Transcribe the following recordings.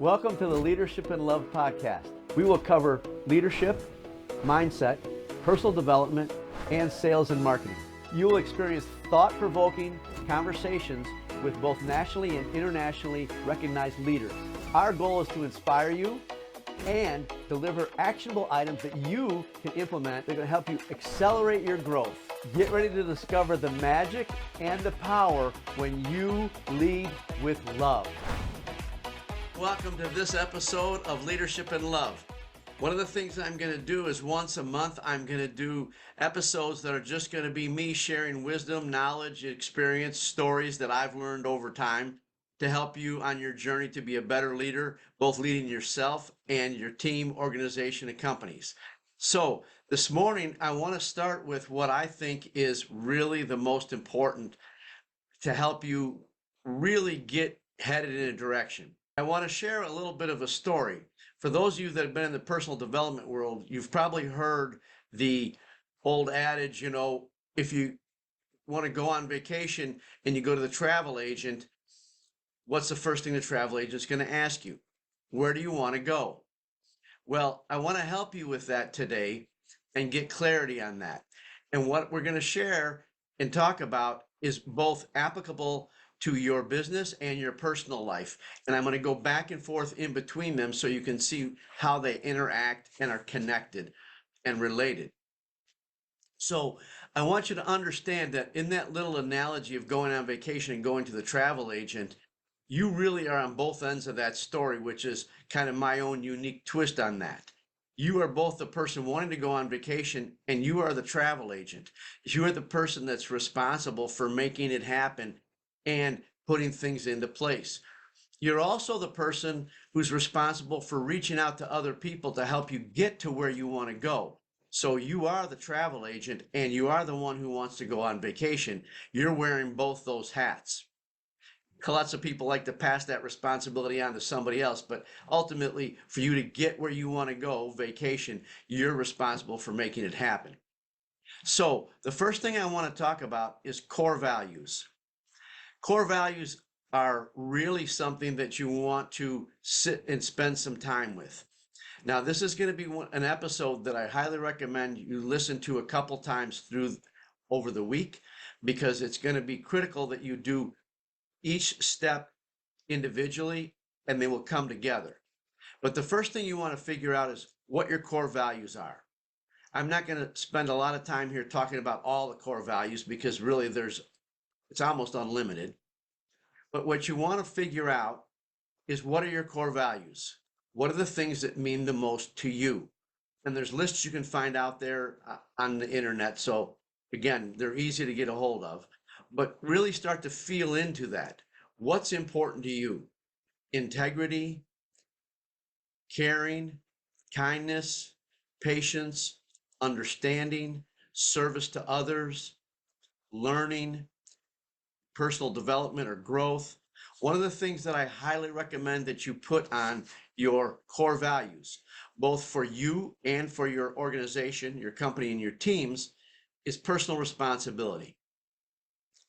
Welcome to the Leadership and Love podcast. We will cover leadership, mindset, personal development, and sales and marketing. You will experience thought-provoking conversations with both nationally and internationally recognized leaders. Our goal is to inspire you and deliver actionable items that you can implement that are going to help you accelerate your growth. Get ready to discover the magic and the power when you lead with love. Welcome to this episode of Leadership and Love. One of the things I'm going to do is once a month, I'm going to do episodes that are just going to be me sharing wisdom, knowledge, experience, stories that I've learned over time to help you on your journey to be a better leader, both leading yourself and your team, organization, and companies. So this morning, I want to start with what I think is really the most important to help you really get headed in a direction. I want to share a little bit of a story. For those of you that have been in the personal development world, you've probably heard the old adage, if you want to go on vacation and you go to the travel agent, what's the first thing the travel agent's going to ask you? Where do you want to go? Well, I want to help you with that today and get clarity on that. And what we're going to share and talk about is both applicable to your business and your personal life. And I'm going to go back and forth in between them so you can see how they interact and are connected and related. So I want you to understand that in that little analogy of going on vacation and going to the travel agent, you really are on both ends of that story, which is kind of my own unique twist on that. You are both the person wanting to go on vacation and you are the travel agent. You are the person that's responsible for making it happen and putting things into place. You're also the person who's responsible for reaching out to other people to help you get to where you want to go. So you are the travel agent and you are the one who wants to go on vacation. You're wearing both those hats. Lots of people like to pass that responsibility on to somebody else, but ultimately for you to get where you want to go, vacation, you're responsible for making it happen. So the first thing I want to talk about is core values. Core values are really something that you want to sit and spend some time with. Now, this is going to be an episode that I highly recommend you listen to a couple times over the week, because it's going to be critical that you do each step individually and they will come together. But the first thing you want to figure out is what your core values are. I'm not going to spend a lot of time here talking about all the core values because really it's almost unlimited. But what you want to figure out is, what are your core values? What are the things that mean the most to you? And there's lists you can find out there on the internet. So again, they're easy to get a hold of, but really start to feel into that. What's important to you? Integrity, caring, kindness, patience, understanding, service to others, learning, personal development or growth. One of the things that I highly recommend that you put on your core values, both for you and for your organization, your company, and your teams, is personal responsibility.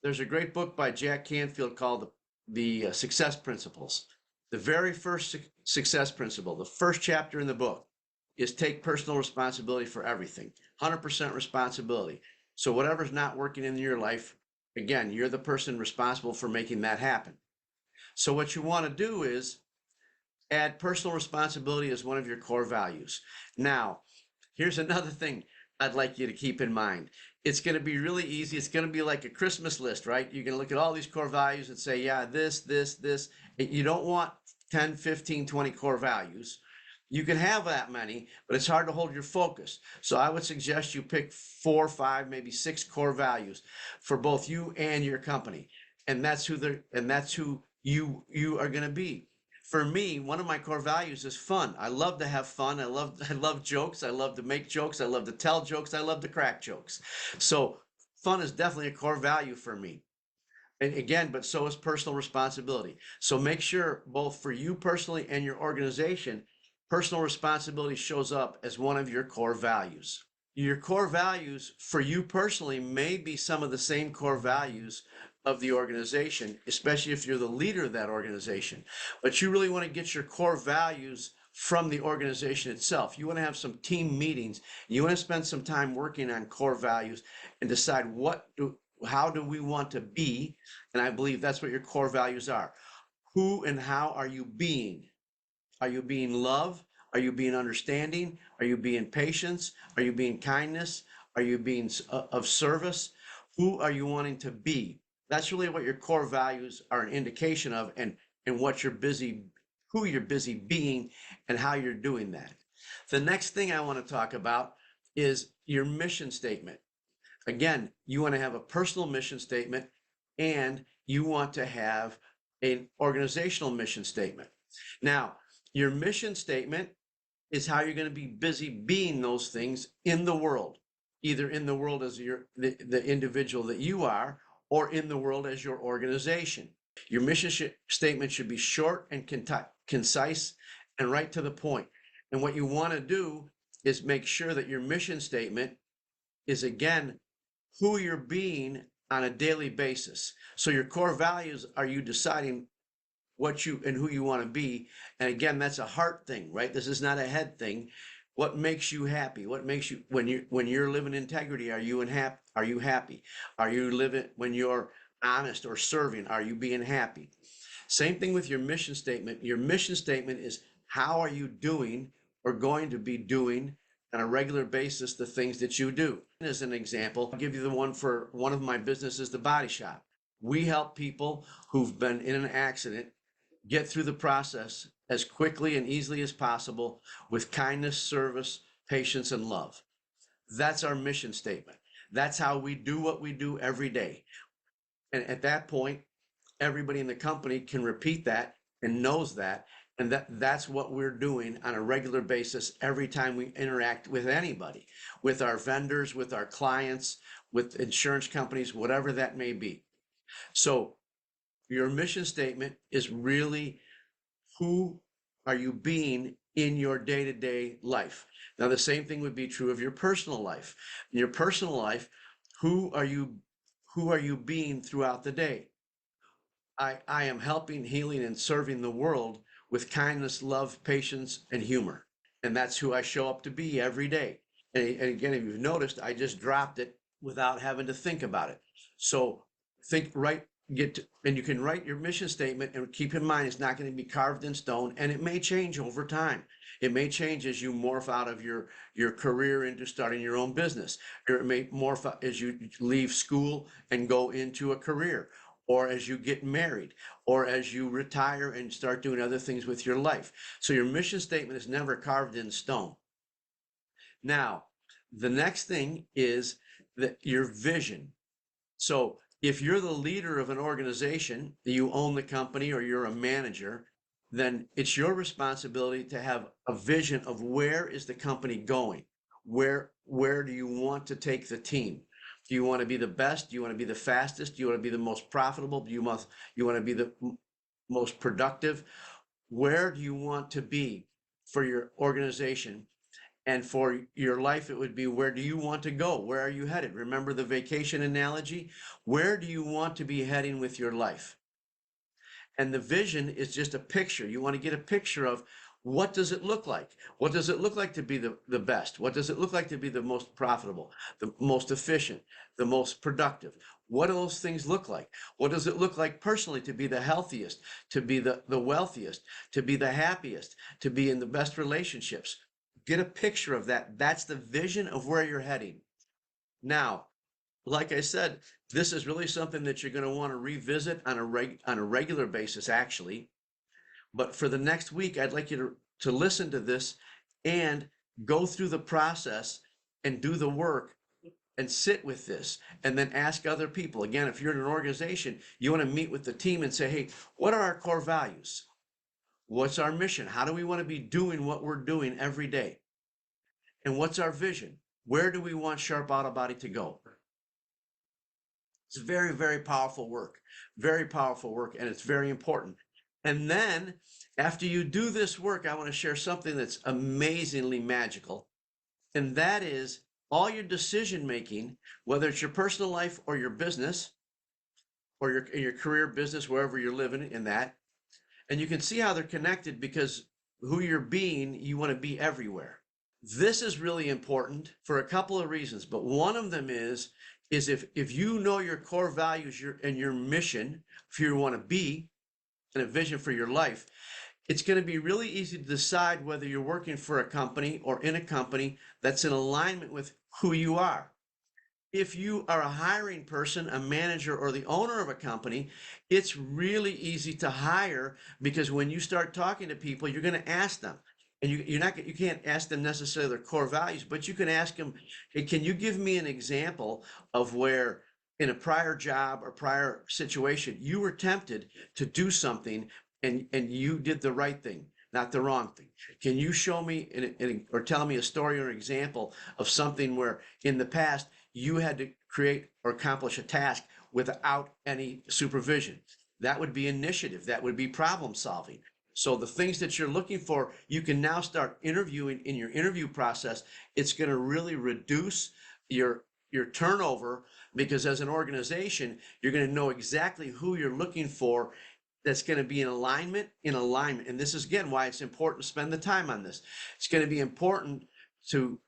There's a great book by Jack Canfield called The Success Principles. The very first success principle, the first chapter in the book, is take personal responsibility for everything. 100% responsibility. So whatever's not working in your life, again, you're the person responsible for making that happen. So what you want to do is add personal responsibility as one of your core values. Now, here's another thing I'd like you to keep in mind. It's going to be really easy. It's going to be like a Christmas list, right? You're going to look at all these core values and say, yeah, this. You don't want 10, 15, 20 core values. You can have that many, but it's hard to hold your focus. So I would suggest you pick 4, 5, maybe 6 core values for both you and your company. And that's who you are going to be. For me, one of my core values is fun. I love to have fun. I love jokes. I love to make jokes. I love to tell jokes. I love to crack jokes. So fun is definitely a core value for me. And again, but so is personal responsibility. So make sure both for you personally and your organization, personal responsibility shows up as one of your core values. Your core values for you personally may be some of the same core values of the organization, especially if you're the leader of that organization. But you really want to get your core values from the organization itself. You want to have some team meetings. You want to spend some time working on core values and decide how do we want to be? And I believe that's what your core values are. Who and how are you being? Are you being love? Are you being understanding? Are you being patience? Are you being kindness? Are you being of service? Who are you wanting to be? That's really what your core values are an indication of, and what who you're busy being and how you're doing that. The next thing I want to talk about is your mission statement. Again, you want to have a personal mission statement and you want to have an organizational mission statement. Now, your mission statement is how you're going to be busy being those things in the world, either in the world as the individual that you are, or in the world as your organization. Your mission statement should be short and concise and right to the point. And what you want to do is make sure that your mission statement is, again, who you're being on a daily basis. So your core values are you deciding what you and who you want to be. And again, that's a heart thing, right? This is not a head thing. What makes you happy? What makes you, when you're living integrity, are you happy? Are you living, when you're honest or serving, are you being happy? Same thing with your mission statement. Your mission statement is how are you doing or going to be doing on a regular basis the things that you do. As an example, I'll give you the one for one of my businesses, the body shop. We help people who've been in an accident get through the process as quickly and easily as possible with kindness, service, patience, and love. That's our mission statement. That's how we do what we do every day. And at that point, everybody in the company can repeat that and knows that. And that's what we're doing on a regular basis every time we interact with anybody, with our vendors, with our clients, with insurance companies, whatever that may be. So your mission statement is really who are you being in your day-to-day life. Now, the same thing would be true of your personal life. In your personal life, who are you being throughout the day? I am helping, healing, and serving the world with kindness, love, patience, and humor. And that's who I show up to be every day. And again, if you've noticed, I just dropped it without having to think about it. So and you can write your mission statement, and keep in mind, it's not going to be carved in stone, and it may change over time. It may change as you morph out of your career into starting your own business, or it may morph as you leave school and go into a career, or as you get married, or as you retire and start doing other things with your life. So your mission statement is never carved in stone. Now, the next thing is your vision. So if you're the leader of an organization, you own the company, or you're a manager, then it's your responsibility to have a vision of where is the company going? Where do you want to take the team? Do you want to be the best? Do you want to be the fastest? Do you want to be the most profitable? Do you want to be the most productive? Where do you want to be for your organization? And for your life, it would be, where do you want to go? Where are you headed? Remember the vacation analogy? Where do you want to be heading with your life? And the vision is just a picture. You want to get a picture of, what does it look like? What does it look like to be the best? What does it look like to be the most profitable, the most efficient, the most productive? What do those things look like? What does it look like personally to be the healthiest, to be the wealthiest, to be the happiest, to be in the best relationships? Get a picture of that. That's the vision of where you're heading. Now, like I said, this is really something that you're going to want to revisit on a regular basis, actually. But for the next week, I'd like you to listen to this and go through the process and do the work and sit with this, and then ask other people. Again, if you're in an organization, you want to meet with the team and say, hey, what are our core values? What's our mission? How do we want to be doing what we're doing every day? And what's our vision? Where do we want Sharp Auto Body to go? It's very, very powerful work. Very powerful work, and it's very important. And then after you do this work, I want to share something that's amazingly magical. And that is, all your decision making, whether it's your personal life or your business or in your career, business, wherever you're living in that. And you can see how they're connected because who you're being, you want to be everywhere. This is really important for a couple of reasons, but one of them is if you know your core values and your mission, if you want to be, and a vision for your life, it's going to be really easy to decide whether you're working for a company or in a company that's in alignment with who you are. If you are a hiring person, a manager, or the owner of a company, it's really easy to hire because when you start talking to people, you're going to ask them. And you can't ask them necessarily their core values, but you can ask them, hey, can you give me an example of where in a prior job or prior situation you were tempted to do something and you did the right thing, not the wrong thing? Can you show me or tell me a story or example of something where in the past you had to create or accomplish a task without any supervision? That would be initiative. That would be problem solving. So the things that you're looking for, you can now start interviewing in your interview process. It's going to really reduce your turnover because as an organization, you're going to know exactly who you're looking for that's going to be in alignment. And this is, again, why it's important to spend the time on this. It's going to be important to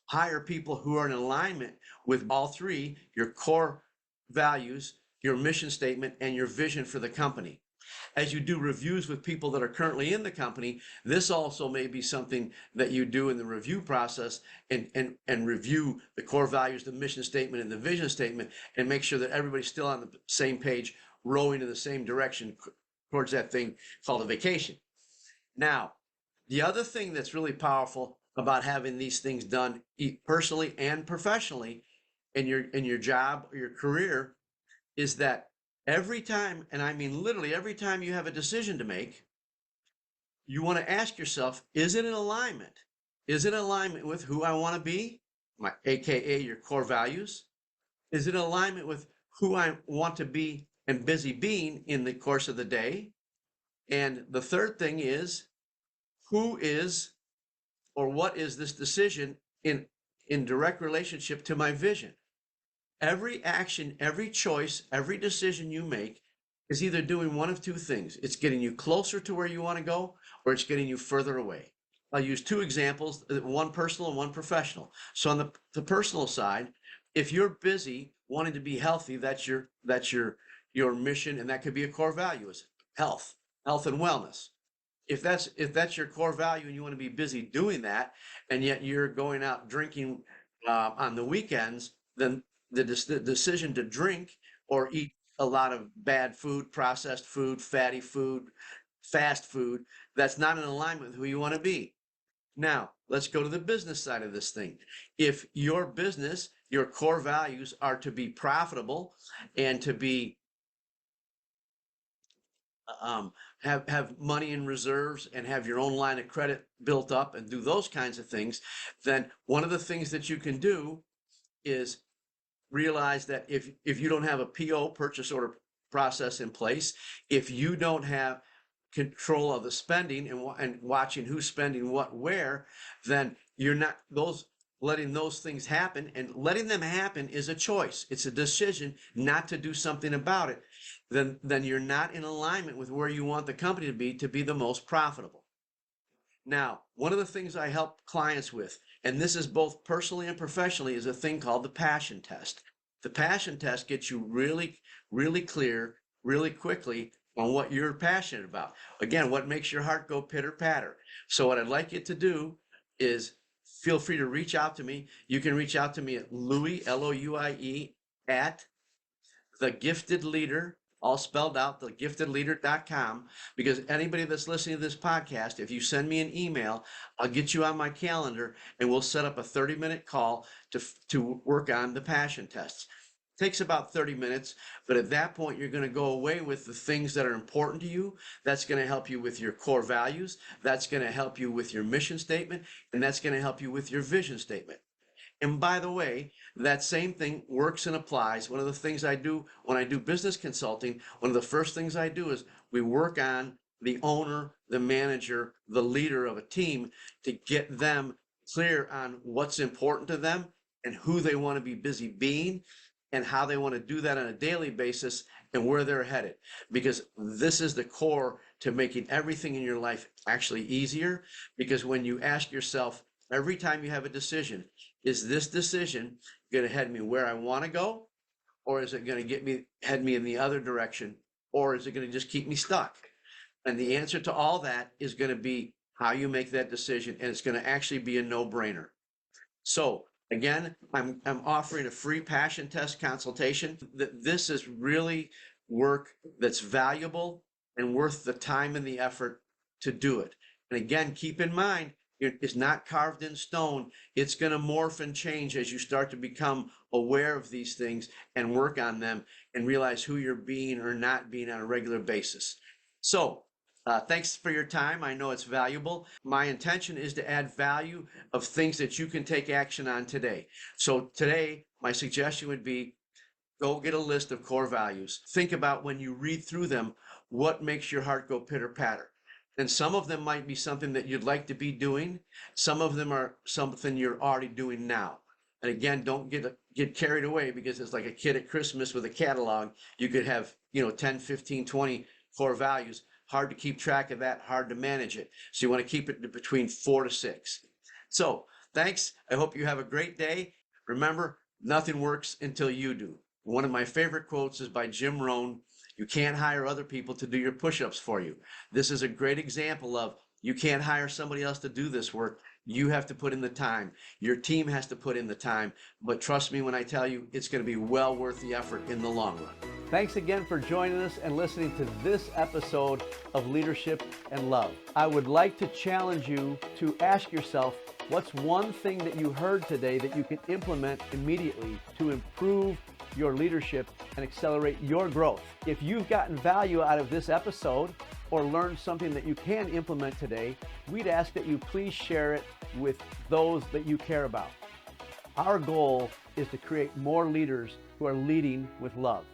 hire people who are in alignment with all three, your core values, your mission statement, and your vision for the company. As you do reviews with people that are currently in the company, this also may be something that you do in the review process and review the core values, the mission statement, and the vision statement, and make sure that everybody's still on the same page, rowing in the same direction towards that thing called a vacation. Now, the other thing that's really powerful about having these things done personally and professionally in your job or your career is that every time, and I mean literally every time you have a decision to make, you want to ask yourself, is it in alignment? Is it in alignment with who I want to be, AKA your core values? Is it in alignment with who I want to be and busy being in the course of the day? And the third thing is, who is or what is this decision in direct relationship to my vision? Every action, every choice, every decision you make is either doing one of two things. It's getting you closer to where you want to go, or it's getting you further away. I'll use two examples, one personal and one professional. So on the personal side, if you're busy wanting to be healthy, that's your mission, and that could be a core value is health and wellness. If that's your core value and you want to be busy doing that, and yet you're going out drinking on the weekends, then the decision to drink or eat a lot of bad food, processed food, fatty food, fast food, that's not in alignment with who you want to be. Now, let's go to the business side of this thing. If your business, your core values are to be profitable and to be have money in reserves and have your own line of credit built up and do those kinds of things, then one of the things that you can do is realize that if you don't have a PO, purchase order process in place, if you don't have control of the spending and watching who's spending what where, then you're not letting those things happen. And letting them happen is a choice. It's a decision not to do something about it. Then you're not in alignment with where you want the company to be the most profitable. Now, one of the things I help clients with, and this is both personally and professionally, is a thing called the passion test. The passion test gets you really, really clear, really quickly on what you're passionate about. Again, what makes your heart go pitter patter. So what I'd like you to do is feel free to reach out to me. You can reach out to me at Louie, Louie, at thegiftedleader, all spelled out, thegiftedleader.com, because anybody that's listening to this podcast, if you send me an email, I'll get you on my calendar and we'll set up a 30-minute call to work on the passion tests. It takes about 30 minutes, but at that point, you're going to go away with the things that are important to you. That's going to help you with your core values. That's going to help you with your mission statement, and that's going to help you with your vision statement. And by the way, that same thing works and applies. One of the things I do when I do business consulting, one of the first things I do is we work on the owner, the manager, the leader of a team to get them clear on what's important to them and who they want to be busy being and how they want to do that on a daily basis and where they're headed. Because this is the core to making everything in your life actually easier. Because when you ask yourself, every time you have a decision, is this decision going to head me where I want to go? Or is it going to head me in the other direction? Or is it going to just keep me stuck? And the answer to all that is going to be how you make that decision. And it's going to actually be a no-brainer. So again, I'm offering a free passion test consultation. This is really work that's valuable and worth the time and the effort to do it. And again, keep in mind, it's not carved in stone. It's going to morph and change as you start to become aware of these things and work on them and realize who you're being or not being on a regular basis. So thanks for your time. I know it's valuable. My intention is to add value of things that you can take action on today. So today, my suggestion would be go get a list of core values. Think about when you read through them, what makes your heart go pitter patter. And some of them might be something that you'd like to be doing. Some of them are something you're already doing now. And again, don't get carried away, because it's like a kid at Christmas with a catalog. You could have, 10, 15, 20 core values. Hard to keep track of that, hard to manage it. So you want to keep it between 4 to 6. So thanks. I hope you have a great day. Remember, nothing works until you do. One of my favorite quotes is by Jim Rohn. You can't hire other people to do your push-ups for you. This is a great example of you can't hire somebody else to do this work. You have to put in the time. Your team has to put in the time. But trust me when I tell you, it's going to be well worth the effort in the long run. Thanks again for joining us and listening to this episode of Leadership and Love. I would like to challenge you to ask yourself, what's one thing that you heard today that you can implement immediately to improve your leadership and accelerate your growth? If you've gotten value out of this episode or learned something that you can implement today, we'd ask that you please share it with those that you care about. Our goal is to create more leaders who are leading with love.